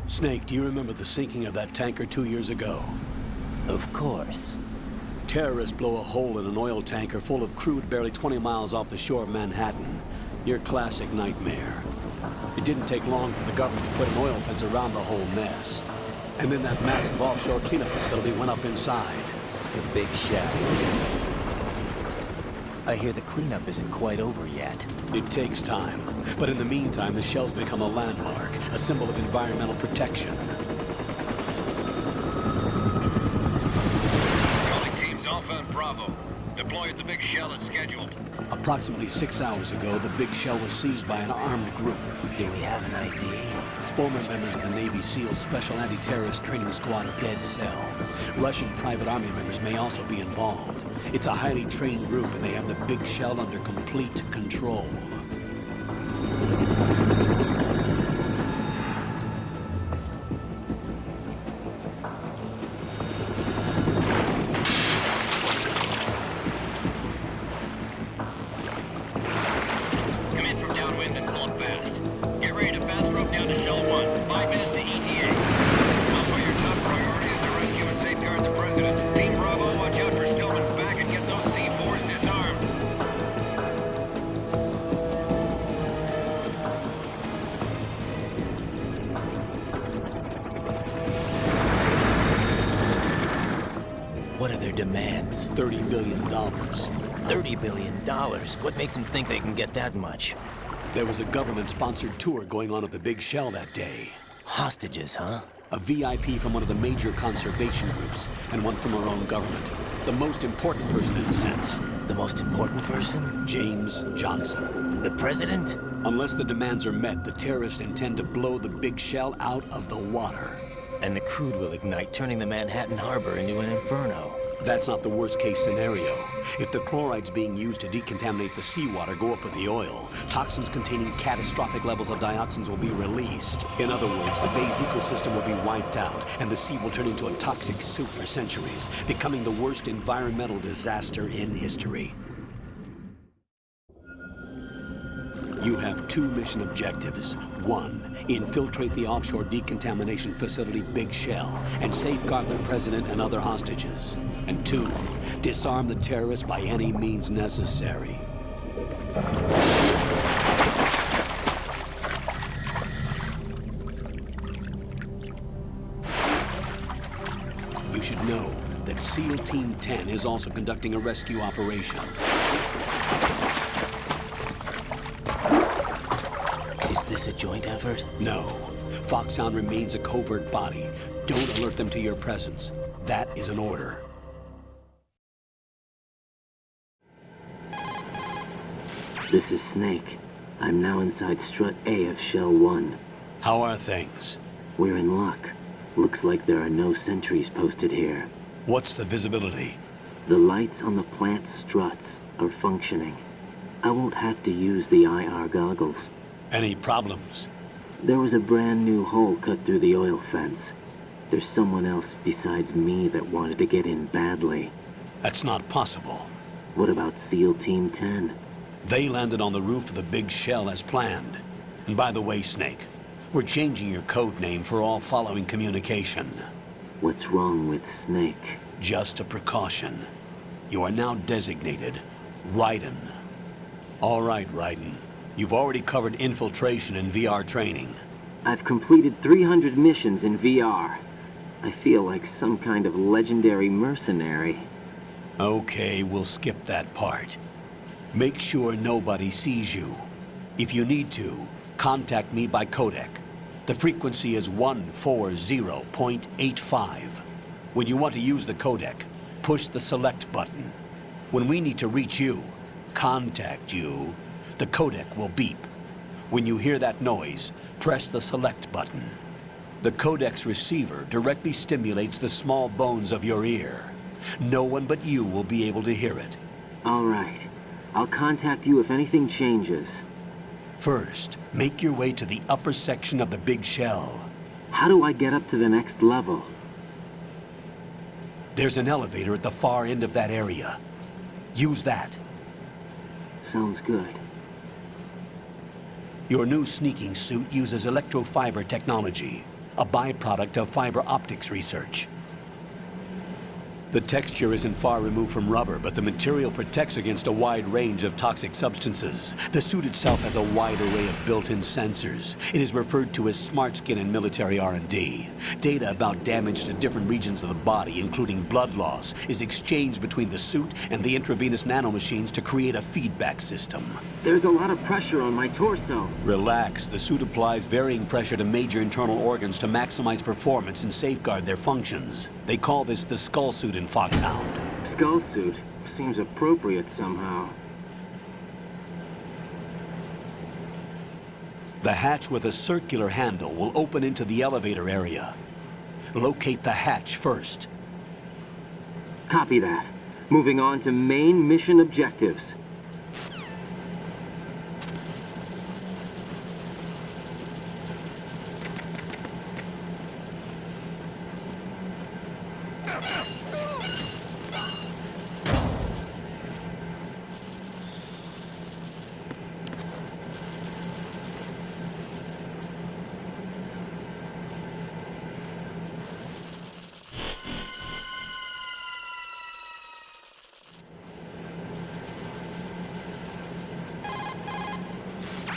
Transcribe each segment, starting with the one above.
Snake, do you remember the sinking of that tanker 2 years ago? Of course. Terrorists blow a hole in an oil tanker full of crude barely 20 miles off the shore of Manhattan. Your classic nightmare. It didn't take long for the government to put an oil fence around the whole mess. And then that massive offshore cleanup facility went up inside. The Big Shell. I hear the cleanup isn't quite over yet. It takes time. But in the meantime, the shell's become a landmark, a symbol of environmental protection. Calling teams Alpha and Bravo. Deploy at the Big Shell as scheduled. Approximately 6 hours ago, the Big Shell was seized by an armed group. Do we have an ID? Former members of the Navy SEALs Special Anti-Terrorist Training Squad Dead Cell. Russian private army members may also be involved. It's a highly trained group, and they have the Big Shell under complete control. Come in from downwind and pull up fast. Get ready to fast rope down to Shell 1. 5 minutes to ETA. Alpha, your top priority is to rescue and safeguard the President. Team Bravo, watch out for Stillman's back and get those C4s disarmed. What are their demands? $30 billion. $30 billion? What makes them think they can get that much? There was a government-sponsored tour going on at the Big Shell that day. Hostages, huh? A VIP from one of the major conservation groups, and one from our own government. The most important person in a sense. The most important person? James Johnson. The President? Unless the demands are met, the terrorists intend to blow the Big Shell out of the water. And the crude will ignite, turning the Manhattan Harbor into an inferno. That's not the worst-case scenario. If the chlorides being used to decontaminate the seawater go up with the oil, toxins containing catastrophic levels of dioxins will be released. In other words, the bay's ecosystem will be wiped out, and the sea will turn into a toxic soup for centuries, becoming the worst environmental disaster in history. You have 2 mission objectives. 1, infiltrate the offshore decontamination facility Big Shell and safeguard the President and other hostages. And 2, disarm the terrorists by any means necessary. You should know that SEAL Team 10 is also conducting a rescue operation. Is this a joint effort? No. Foxhound remains a covert body. Don't alert them to your presence. That is an order. This is Snake. I'm now inside Strut A of Shell 1. How are things? We're in luck. Looks like there are no sentries posted here. What's the visibility? The lights on the plant's struts are functioning. I won't have to use the IR goggles. Any problems? There was a brand new hole cut through the oil fence. There's someone else besides me that wanted to get in badly. That's not possible. What about SEAL Team 10? They landed on the roof of the Big Shell as planned. And by the way, Snake, we're changing your code name for all following communication. What's wrong with Snake? Just a precaution. You are now designated Raiden. All right, Raiden. You've already covered infiltration and VR training. I've completed 300 missions in VR. I feel like some kind of legendary mercenary. Okay, we'll skip that part. Make sure nobody sees you. If you need to, contact me by codec. The frequency is 140.85. When you want to use the codec, push the select button. When we need to reach you, contact you, the codec will beep. When you hear that noise, press the select button. The codec's receiver directly stimulates the small bones of your ear. No one but you will be able to hear it. All right. I'll contact you if anything changes. First, make your way to the upper section of the Big Shell. How do I get up to the next level? There's an elevator at the far end of that area. Use that. Sounds good. Your new sneaking suit uses electrofiber technology. a byproduct of fiber optics research. The texture isn't far removed from rubber, but the material protects against a wide range of toxic substances. The suit itself has a wide array of built-in sensors. It is referred to as smart skin in military R&D. Data about damage to different regions of the body, including blood loss, is exchanged between the suit and the intravenous nanomachines to create a feedback system. There's a lot of pressure on my torso. Relax. The suit applies varying pressure to major internal organs to maximize performance and safeguard their functions. They call this the skull suit in Foxhound. Skull suit seems appropriate somehow. The hatch with a circular handle will open into the elevator area. Locate the hatch first. Copy that. Moving on to main mission objectives.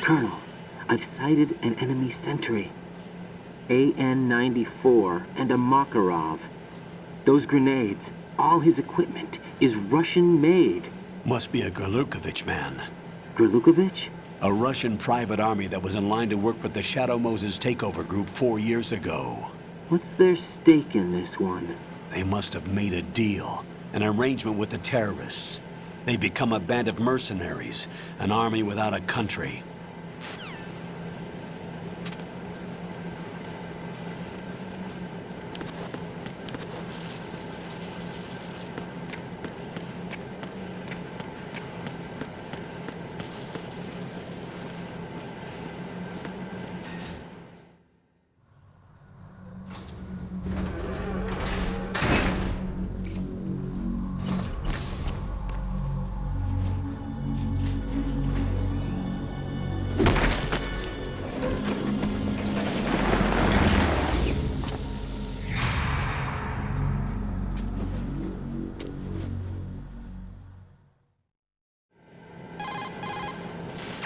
Colonel, I've sighted an enemy sentry. AN-94 and a Makarov. Those grenades, all his equipment, is Russian-made. Must be a Gorlukovich man. Gorlukovich? A Russian private army that was in line to work with the Shadow Moses takeover group 4 years ago. What's their stake in this one? They must have made a deal, an arrangement with the terrorists. They become a band of mercenaries, an army without a country.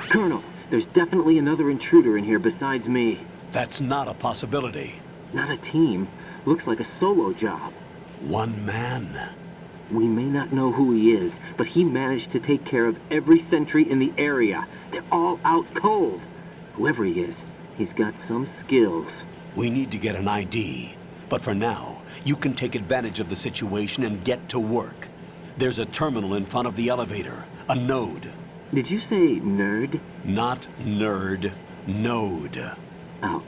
Colonel, there's definitely another intruder in here besides me. That's not a possibility. Not a team. Looks like a solo job. One man. We may not know who he is, but he managed to take care of every sentry in the area. They're all out cold. Whoever he is, he's got some skills. We need to get an ID. But for now, you can take advantage of the situation and get to work. There's a terminal in front of the elevator. A node. Did you say nerd? Not nerd. Node. Oh,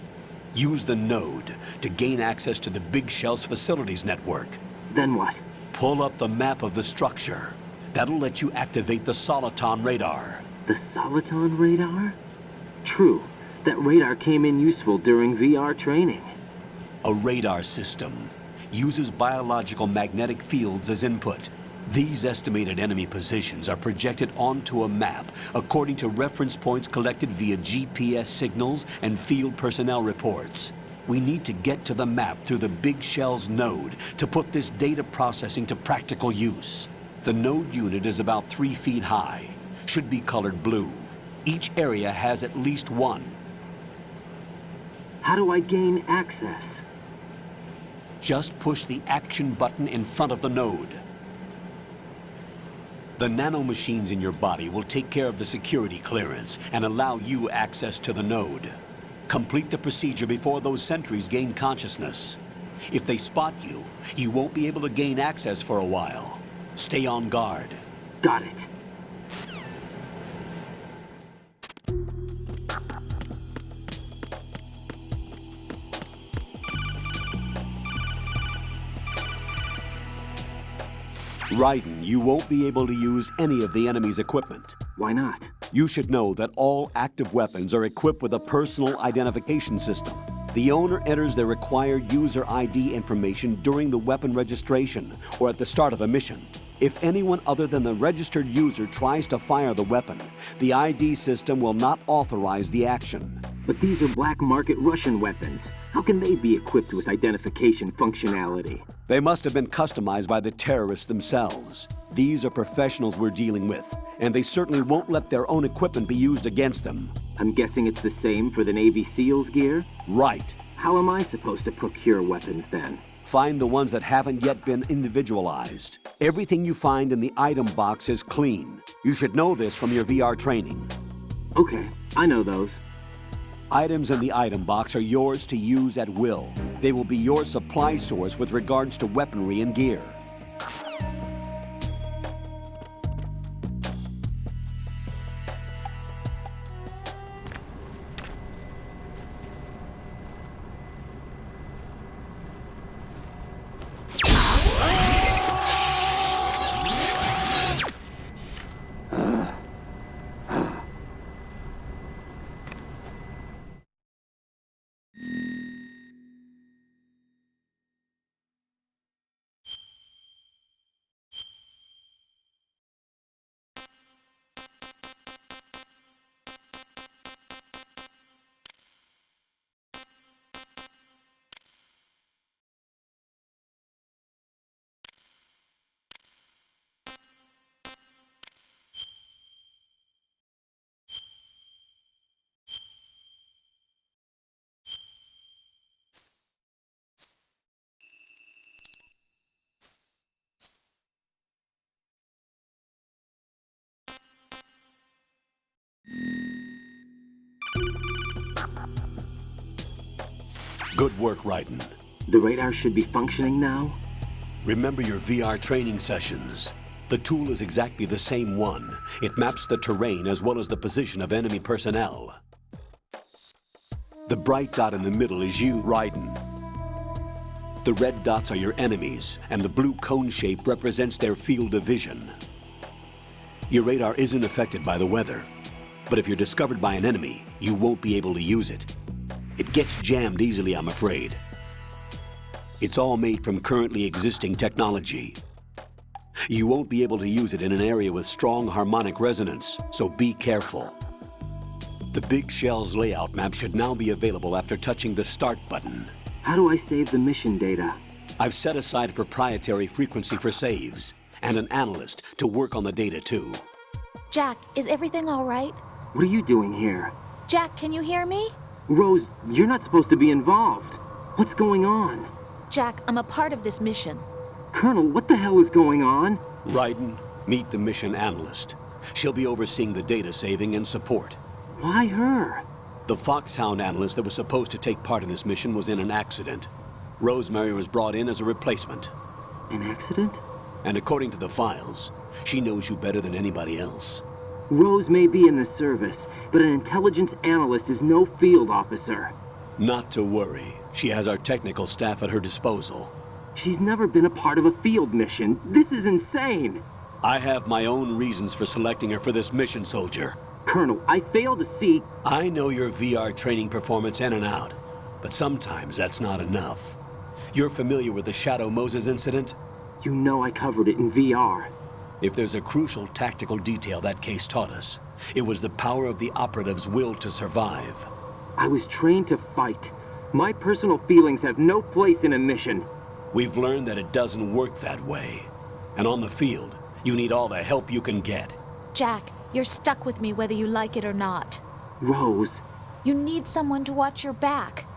Use the node to gain access to the Big Shell's facilities network. then what? Pull up the map of the structure. That'll let you activate the Soliton radar. The Soliton radar? True. That radar came in useful during VR training. A radar system uses biological magnetic fields as input. These estimated enemy positions are projected onto a map according to reference points collected via GPS signals and field personnel reports. We need to get to the map through the Big Shell's node to put this data processing to practical use. The node unit is about 3 feet high, should be colored blue. Each area has at least one. How do I gain access? Just push the action button in front of the node. The nanomachines in your body will take care of the security clearance and allow you access to the node. Complete the procedure before those sentries gain consciousness. If they spot you, you won't be able to gain access for a while. Stay on guard. Got it. Raiden, you won't be able to use any of the enemy's equipment. Why not? You should know that all active weapons are equipped with a personal identification system. The owner enters their required user ID information during the weapon registration or at the start of a mission. If anyone other than the registered user tries to fire the weapon, the ID system will not authorize the action. But these are black market Russian weapons. How can they be equipped with identification functionality? They must have been customized by the terrorists themselves. These are professionals we're dealing with, and they certainly won't let their own equipment be used against them. I'm guessing it's the same for the Navy SEALs gear? Right. How am I supposed to procure weapons then? Find the ones that haven't yet been individualized. Everything you find in the item box is clean. You should know this from your VR training. Okay, I know those. Items in the item box are yours to use at will. They will be your supply source with regards to weaponry and gear. Good work, Raiden. The radar should be functioning now? Remember your VR training sessions. The tool is exactly the same one. It maps the terrain as well as the position of enemy personnel. The bright dot in the middle is you, Raiden. The red dots are your enemies, and the blue cone shape represents their field of vision. Your radar isn't affected by the weather, but if you're discovered by an enemy, you won't be able to use it. It gets jammed easily, I'm afraid. It's all made from currently existing technology. You won't be able to use it in an area with strong harmonic resonance, so be careful. The Big Shell's layout map should now be available after touching the Start button. How do I save the mission data? I've set aside a proprietary frequency for saves, and an analyst to work on the data too. Jack, is everything all right? What are you doing here? Jack, can you hear me? Rose, you're not supposed to be involved. What's going on? Jack, I'm a part of this mission. Colonel, what the hell is going on? Raiden, meet the mission analyst. She'll be overseeing the data saving and support. Why her? The Foxhound analyst that was supposed to take part in this mission was in an accident. Rosemary was brought in as a replacement. An accident? And according to the files, she knows you better than anybody else. Rose may be in the service, but an intelligence analyst is no field officer. Not to worry. She has our technical staff at her disposal. She's never been a part of a field mission. This is insane. I have my own reasons for selecting her for this mission, soldier. Colonel, I fail to see... I know your VR training performance in and out, but sometimes that's not enough. You're familiar with the Shadow Moses incident? You know I covered it in VR. If there's a crucial tactical detail that case taught us, it was the power of the operative's will to survive. I was trained to fight. My personal feelings have no place in a mission. We've learned that it doesn't work that way. And on the field, you need all the help you can get. Jack, you're stuck with me whether you like it or not. Rose. You need someone to watch your back.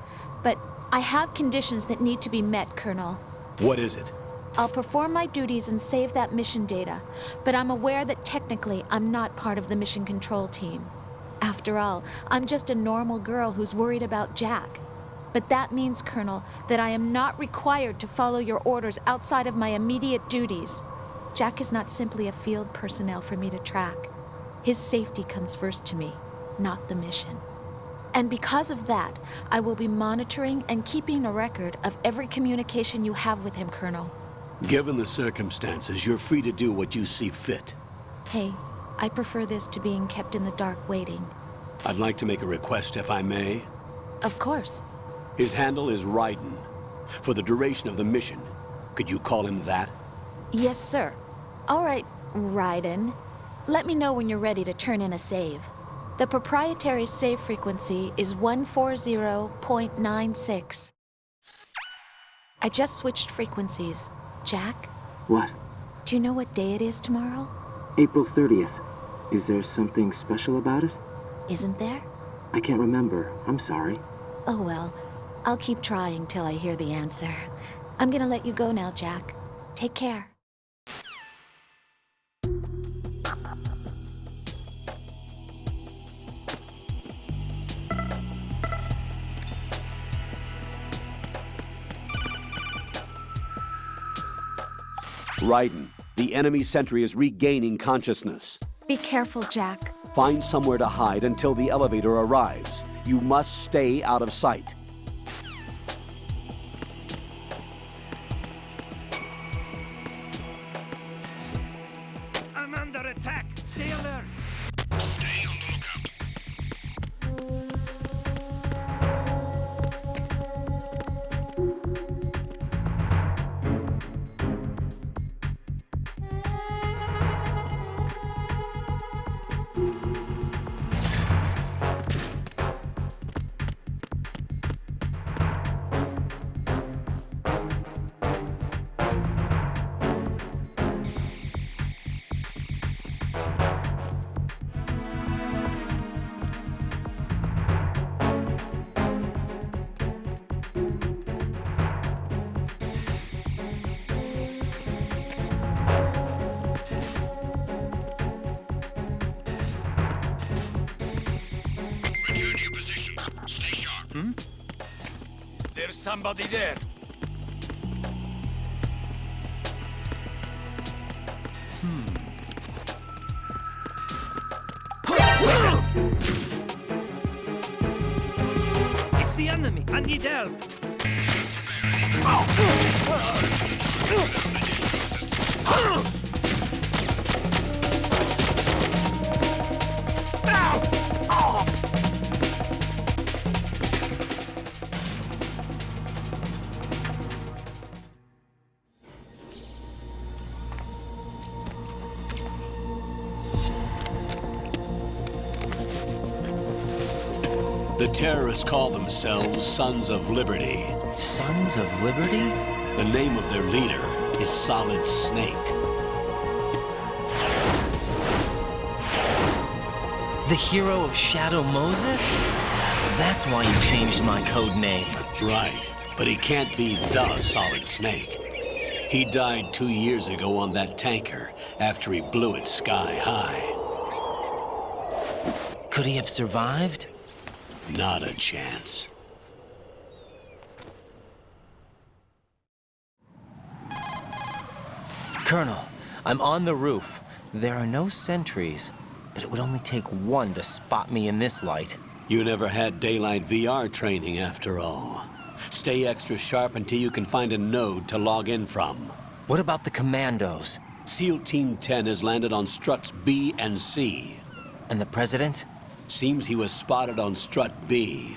But I have conditions that need to be met, Colonel. What is it? I'll perform my duties and save that mission data, but I'm aware that technically I'm not part of the mission control team. After all, I'm just a normal girl who's worried about Jack. But that means, Colonel, that I am not required to follow your orders outside of my immediate duties. Jack is not simply a field personnel for me to track. His safety comes first to me, not the mission. And because of that, I will be monitoring and keeping a record of every communication you have with him, Colonel. Given the circumstances, you're free to do what you see fit. Hey, I prefer this to being kept in the dark waiting. I'd like to make a request, if I may. Of course. His handle is Raiden. For the duration of the mission, could you call him that? Yes, sir. All right, Raiden. Let me know when you're ready to turn in a save. The proprietary save frequency is 140.96. I just switched frequencies. Jack, What? do you know what day it is tomorrow? April 30th. Is there something special about it? Isn't there? I can't remember. I'm sorry. Oh well, I'll keep trying till I hear the answer. I'm gonna let you go now, Jack. Take care. Raiden, the enemy sentry is regaining consciousness. Be careful, Jack. Find somewhere to hide until the elevator arrives. You must stay out of sight. I'm under attack! Stay alert! Stay on the lookout. Return to your positions. Stay sharp. There's somebody there! It's the enemy! I need help! The terrorists call themselves Sons of Liberty. Sons of Liberty? The name of their leader is Solid Snake. The hero of Shadow Moses? So that's why you changed my code name. Right, but he can't be the Solid Snake. He died 2 years ago on that tanker after he blew it sky high. Could he have survived? Not a chance. Colonel, I'm on the roof. There are no sentries, but it would only take one to spot me in this light. You never had daylight VR training after all. Stay extra sharp until you can find a node to log in from. What about the commandos? SEAL Team 10 has landed on struts B and C. And the president? Seems he was spotted on strut B.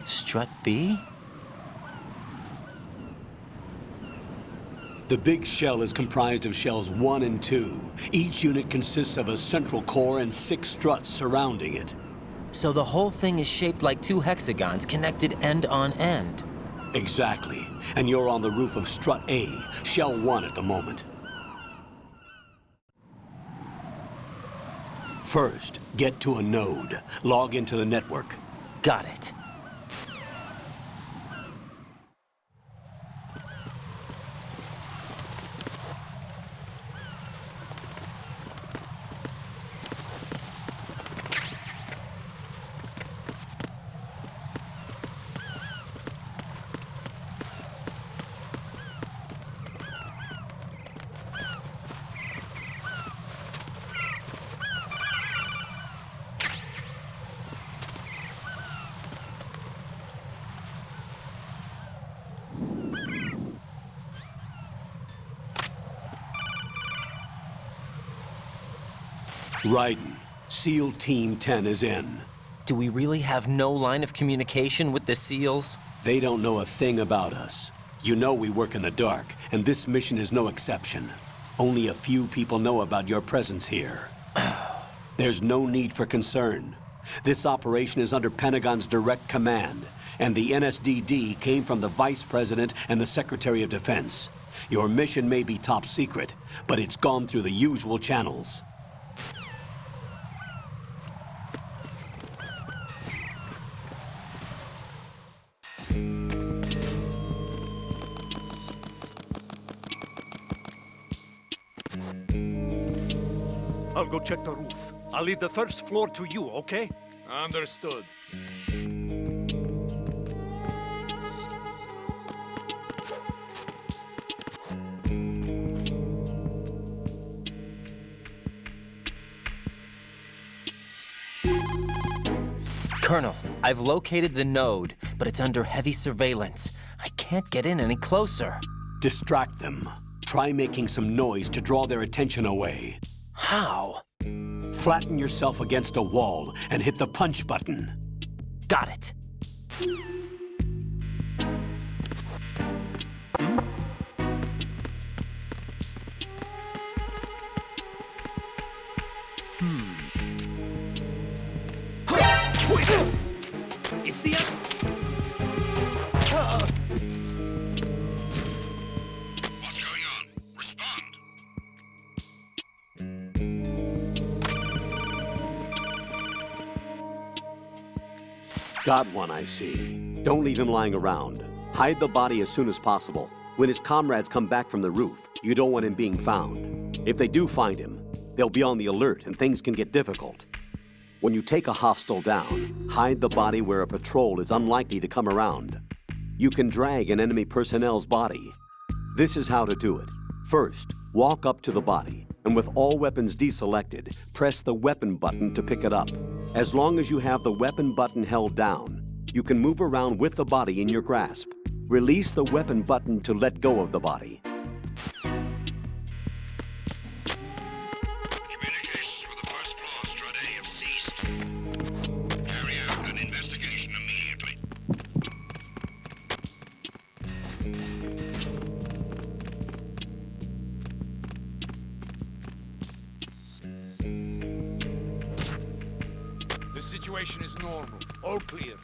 Strut B? The big shell is comprised of shells 1 and 2. Each unit consists of a central core and 6 struts surrounding it. So the whole thing is shaped like 2 hexagons connected end on end. Exactly. And you're on the roof of strut A, shell 1 at the moment. First, get to a node. Log into the network. Got it. Raiden, SEAL Team 10 is in. Do we really have no line of communication with the SEALs? They don't know a thing about us. You know we work in the dark, and this mission is no exception. Only a few people know about your presence here. There's no need for concern. This operation is under Pentagon's direct command, and the NSDD came from the Vice President and the Secretary of Defense. Your mission may be top secret, but it's gone through the usual channels. I'll go check the roof. I'll leave the first floor to you, okay? Understood. Colonel, I've located the node, but it's under heavy surveillance. I can't get in any closer. Distract them. Try making some noise to draw their attention away. How? Flatten yourself against a wall and hit the punch button. Got it. It's the What's going on? Respond. Got one, I see. Don't leave him lying around. Hide the body as soon as possible. When his comrades come back from the roof, you don't want him being found. If they do find him, they'll be on the alert and things can get difficult. When you take a hostile down, hide the body where a patrol is unlikely to come around. You can drag an enemy personnel's body. This is how to do it. First, walk up to the body, and with all weapons deselected, press the weapon button to pick it up. As long as you have the weapon button held down, you can move around with the body in your grasp. Release the weapon button to let go of the body. Communications with the first floor Strade have ceased. Carry out an investigation immediately. The situation is normal. All clear.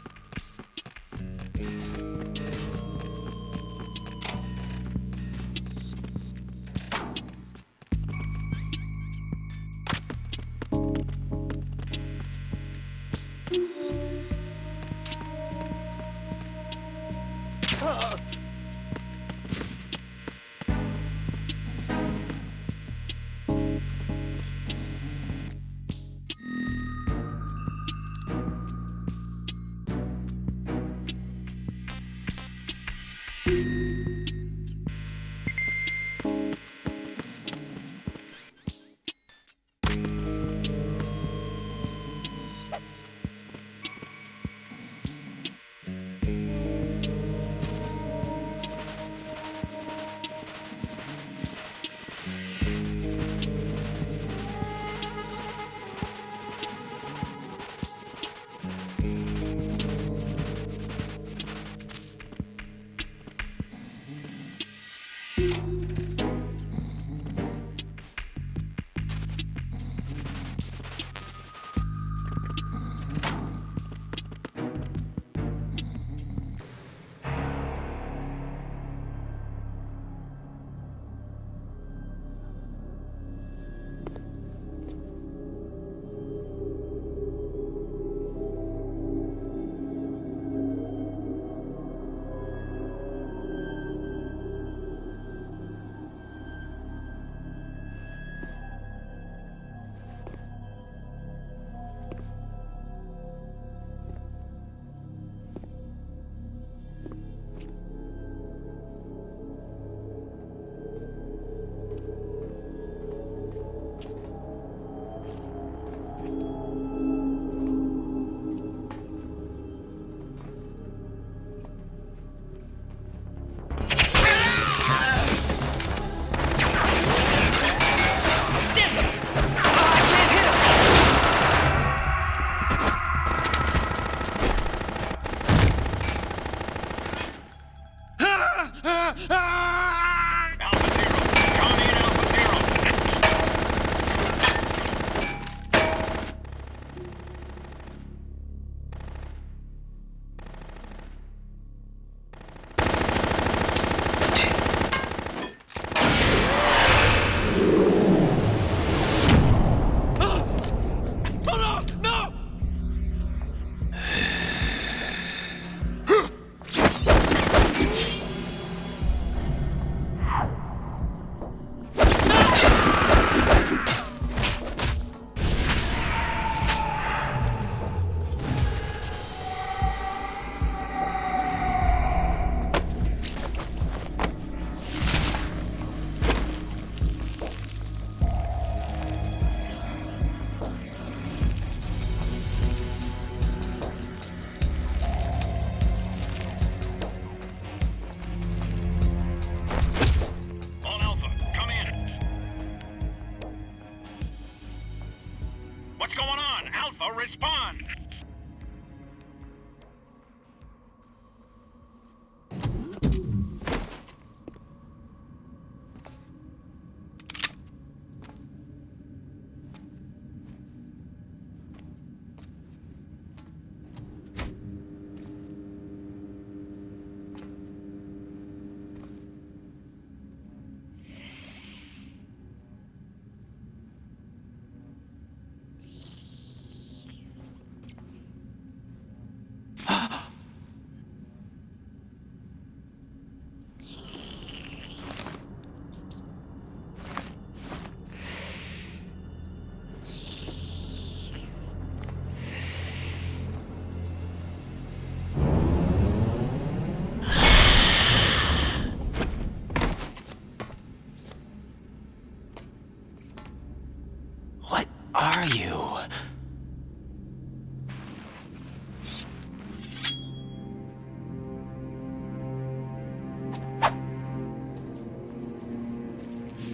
are you?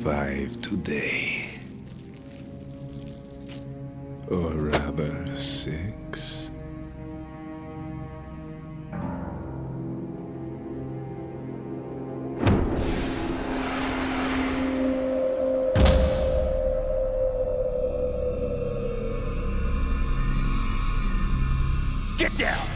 Five today. Or rather, 6. Get down!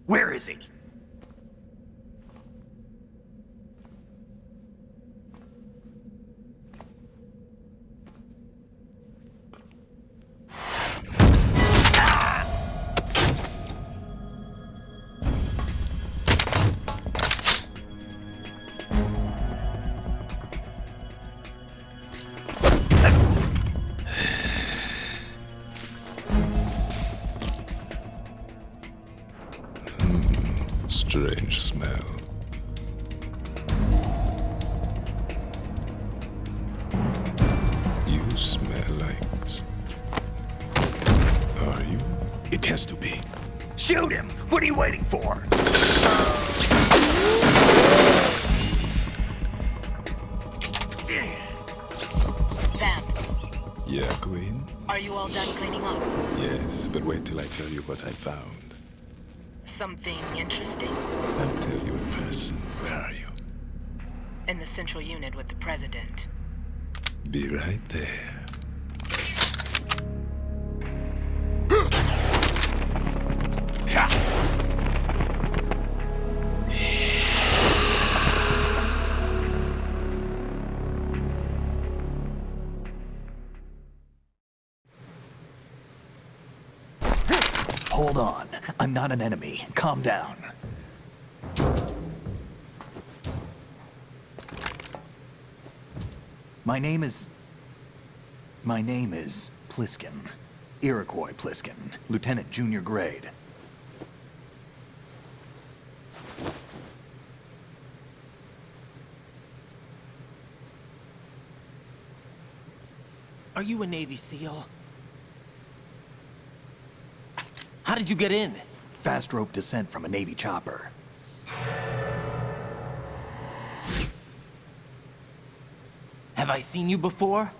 Where is he? Strange smell. You smell like... Are you? It has to be. Shoot him! What are you waiting for? Vamp, Yeah, Queen? are you all done cleaning up? Yes, but wait till I tell you what I found. Something interesting? I'll tell you in person. Where are you? In the central unit with the president. Be right there. Hold on. I'm not an enemy. Calm down. My name is Pliskin. Iroquois Pliskin. Lieutenant junior grade. Are you a Navy SEAL? How did you get in? Fast rope descent from a Navy chopper. Have I seen you before?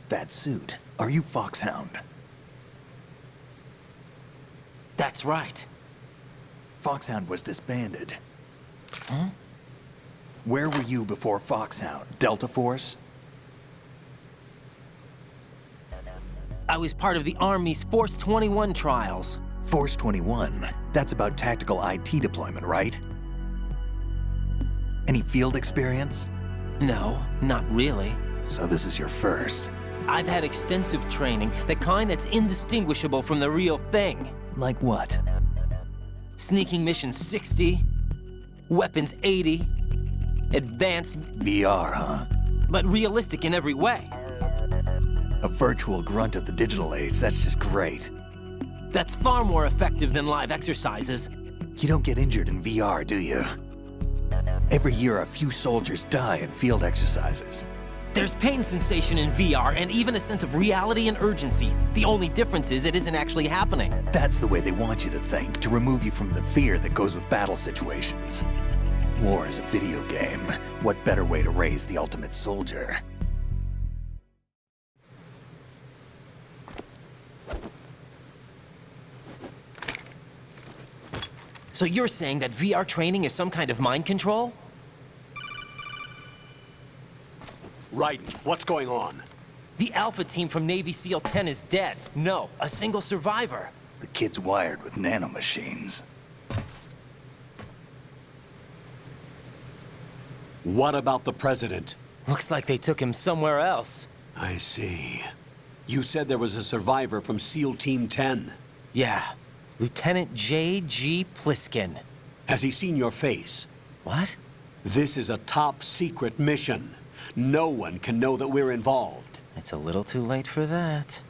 That suit. Are you Foxhound? That's right. Foxhound was disbanded. Huh? Where were you before Foxhound? Delta Force? I was part of the Army's Force 21 trials. Force 21? That's about tactical IT deployment, right? Any field experience? No, not really. So this is your first. I've had extensive training, the kind that's indistinguishable from the real thing. Like what? Sneaking mission 60, weapons 80, advanced, VR, huh? but realistic in every way. A virtual grunt of the digital age, that's just great. That's far more effective than live exercises. You don't get injured in VR, do you? Every year, a few soldiers die in field exercises. There's pain sensation in VR and even a sense of reality and urgency. The only difference is it isn't actually happening. That's the way they want you to think, to remove you from the fear that goes with battle situations. War is a video game. What better way to raise the ultimate soldier? So you're saying that VR training is some kind of mind control? Raiden, what's going on? The Alpha team from Navy SEAL 10 is dead. No, a single survivor. The kid's wired with nanomachines. What about the president? Looks like they took him somewhere else. I see. You said there was a survivor from SEAL Team 10. Yeah, Lieutenant J.G. Pliskin. Has he seen your face? What? This is a top-secret mission. No one can know that we're involved. It's a little too late for that.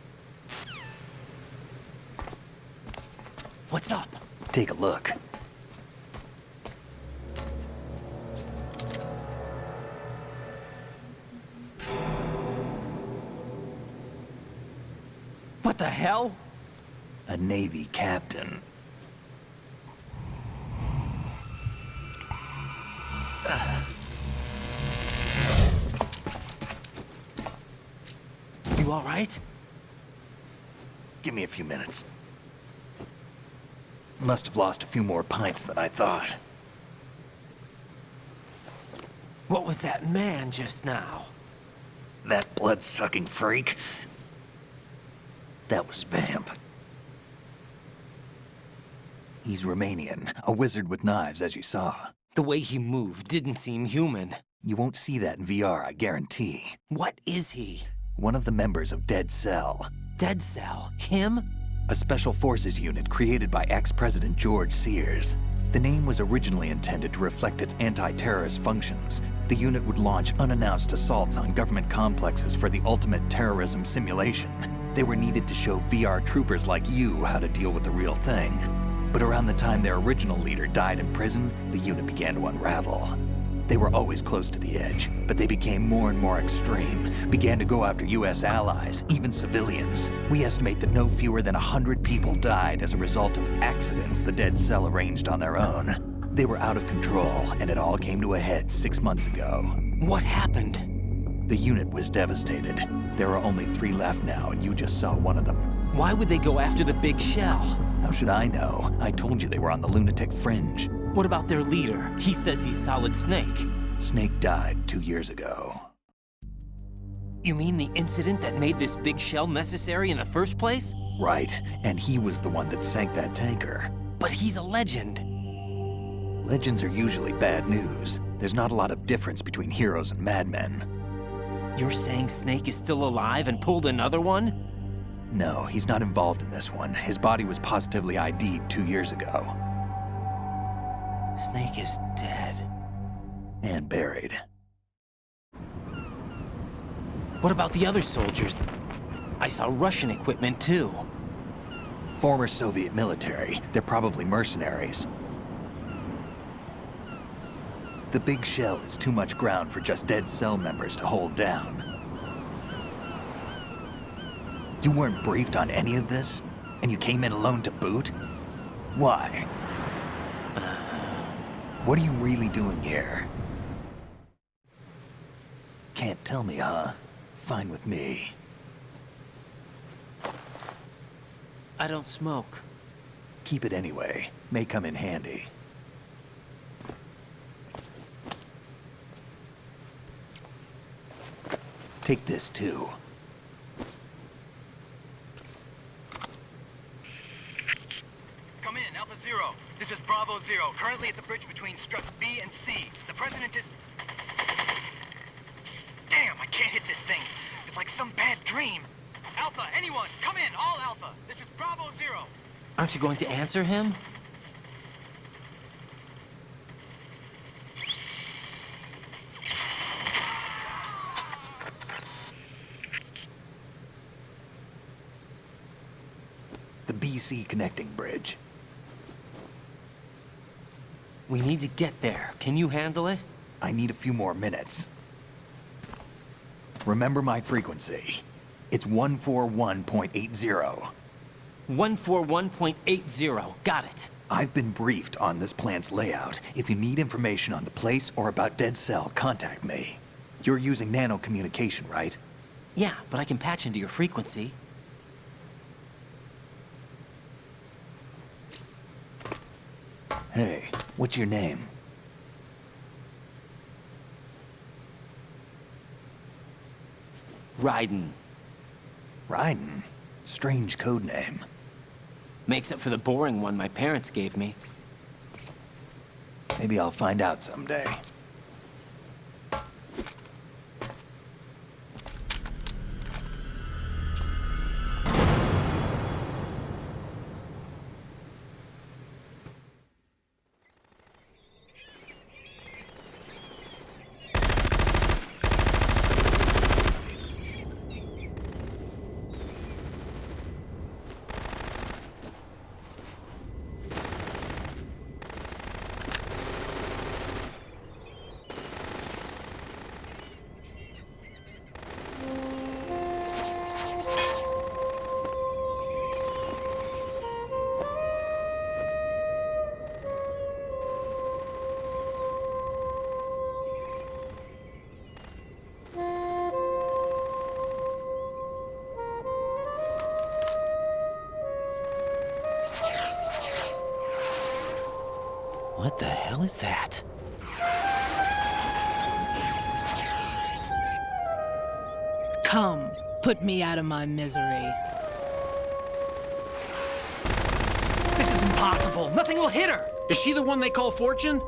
What's up? Take a look. What the hell? A Navy captain. You all right? Give me a few minutes. Must have lost a few more pints than I thought. What was that man just now? That blood-sucking freak? That was Vamp. He's Romanian, a wizard with knives, as you saw. The way he moved didn't seem human. You won't see that in VR, I guarantee. What is he? One of the members of Dead Cell. Dead Cell? Him? A special forces unit created by ex-President George Sears. The name was originally intended to reflect its anti-terrorist functions. The unit would launch unannounced assaults on government complexes for the ultimate terrorism simulation. They were needed to show VR troopers like you how to deal with the real thing. But around the time their original leader died in prison, the unit began to unravel. They were always close to the edge, but they became more and more extreme, began to go after US allies, even civilians. We estimate that no fewer than 100 people died as a result of accidents the Dead Cell arranged on their own. They were out of control, and it all came to a head 6 months ago. What happened? The unit was devastated. There are only 3 left now, and you just saw one of them. Why would they go after the big shell? How should I know? I told you they were on the lunatic fringe. What about their leader? He says he's Solid Snake. Snake died 2 years ago. You mean the incident that made this big shell necessary in the first place? Right, and he was the one that sank that tanker. But he's a legend. Legends are usually bad news. There's not a lot of difference between heroes and madmen. You're saying Snake is still alive and pulled another one? No, he's not involved in this one. His body was positively ID'd 2 years ago. Snake is dead. And buried. What about the other soldiers? I saw Russian equipment too. Former Soviet military. They're probably mercenaries. The big shell is too much ground for just Dead Cell members to hold down. You weren't briefed on any of this? And you came in alone to boot? Why? What are you really doing here? Can't tell me, huh? Fine with me. I don't smoke. Keep it anyway. May come in handy. Take this too. Come in, Alpha Zero. This is Bravo Zero, currently at the bridge between struts B and C. The President is... Damn, I can't hit this thing. It's like some bad dream. Alpha, anyone, come in, all Alpha. This is Bravo Zero. Aren't you going to answer him? The BC connecting bridge. We need to get there. Can you handle it? I need a few more minutes. Remember my frequency. It's 141.80. 141.80. Got it. I've been briefed on this plant's layout. If you need information on the place or about Dead Cell, contact me. You're using nano communication, right? Yeah, but I can patch into your frequency. Hey, what's your name? Raiden. Raiden? Strange code name. Makes up for the boring one my parents gave me. Maybe I'll find out someday. What the hell is that? Come, put me out of my misery. This is impossible. Nothing will hit her. Is she the one they call Fortune?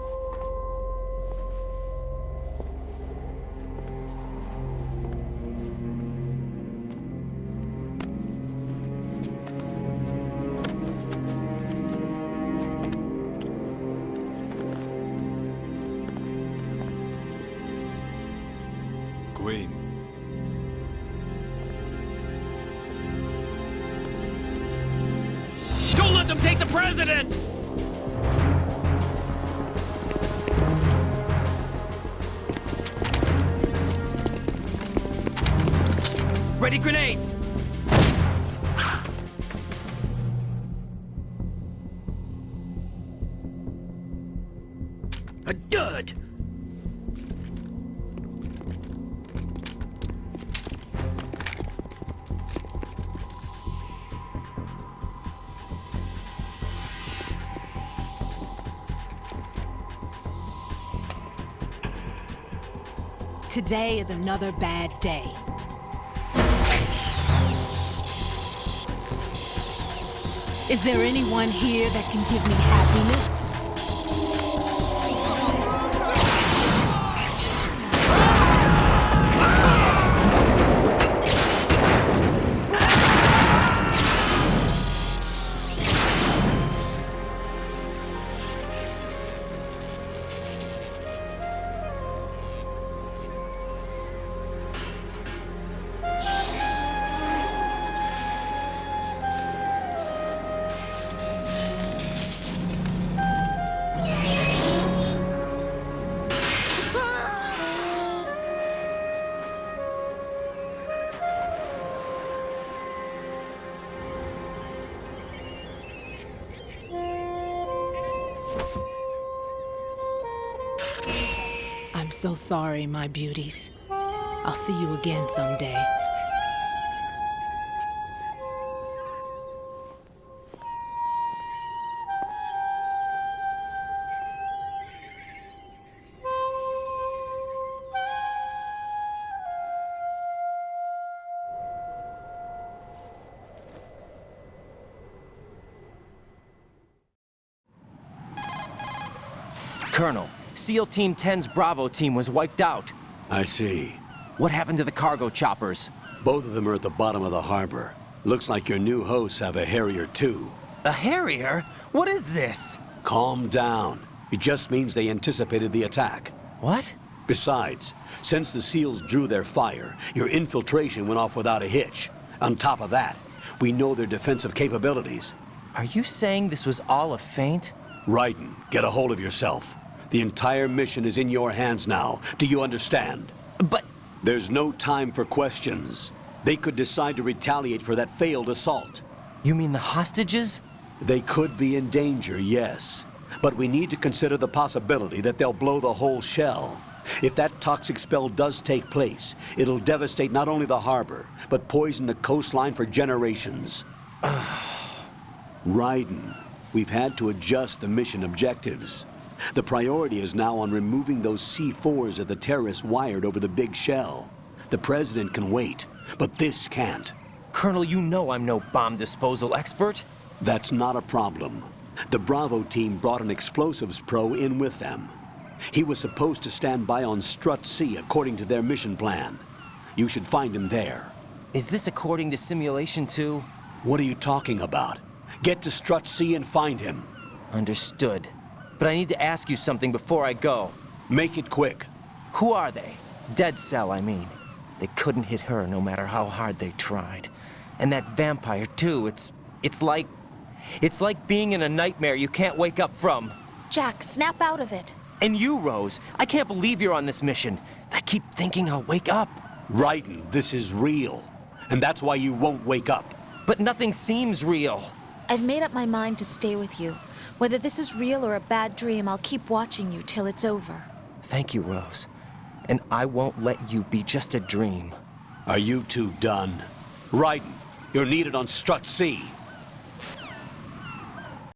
Queen. Don't let them take the president! Ready grenades! A dud! Today is another bad day. Is there anyone here that can give me happiness? I'm so sorry, my beauties. I'll see you again someday. Colonel, SEAL Team 10's Bravo team was wiped out. I see. What happened to the cargo choppers? Both of them are at the bottom of the harbor. Looks like your new hosts have a Harrier too. A Harrier? What is this? Calm down. It just means they anticipated the attack. What? Besides, since the SEALs drew their fire, your infiltration went off without a hitch. On top of that, we know their defensive capabilities. Are you saying this was all a feint? Raiden, get a hold of yourself. The entire mission is in your hands now. Do you understand? But... There's no time for questions. They could decide to retaliate for that failed assault. You mean the hostages? They could be in danger, yes. But we need to consider the possibility that they'll blow the whole shell. If that toxic spell does take place, it'll devastate not only the harbor, but poison the coastline for generations. Raiden, we've had to adjust the mission objectives. The priority is now on removing those C4s that the terrorists wired over the big shell. The president can wait, but this can't. Colonel, you know I'm no bomb disposal expert. That's not a problem. The Bravo team brought an explosives pro in with them. He was supposed to stand by on Strut C according to their mission plan. You should find him there. Is this according to Simulation 2? What are you talking about? Get to Strut C and find him. Understood. But I need to ask you something before I go. Make it quick. Who are they? Dead Cell, I mean. They couldn't hit her no matter how hard they tried. And that vampire, too, it's like being in a nightmare you can't wake up from. Jack, snap out of it. And you, Rose, I can't believe you're on this mission. I keep thinking I'll wake up. Raiden, this is real. And that's why you won't wake up. But nothing seems real. I've made up my mind to stay with you. Whether this is real or a bad dream, I'll keep watching you till it's over. Thank you, Rose. And I won't let you be just a dream. Are you two done? Raiden, you're needed on Strut C.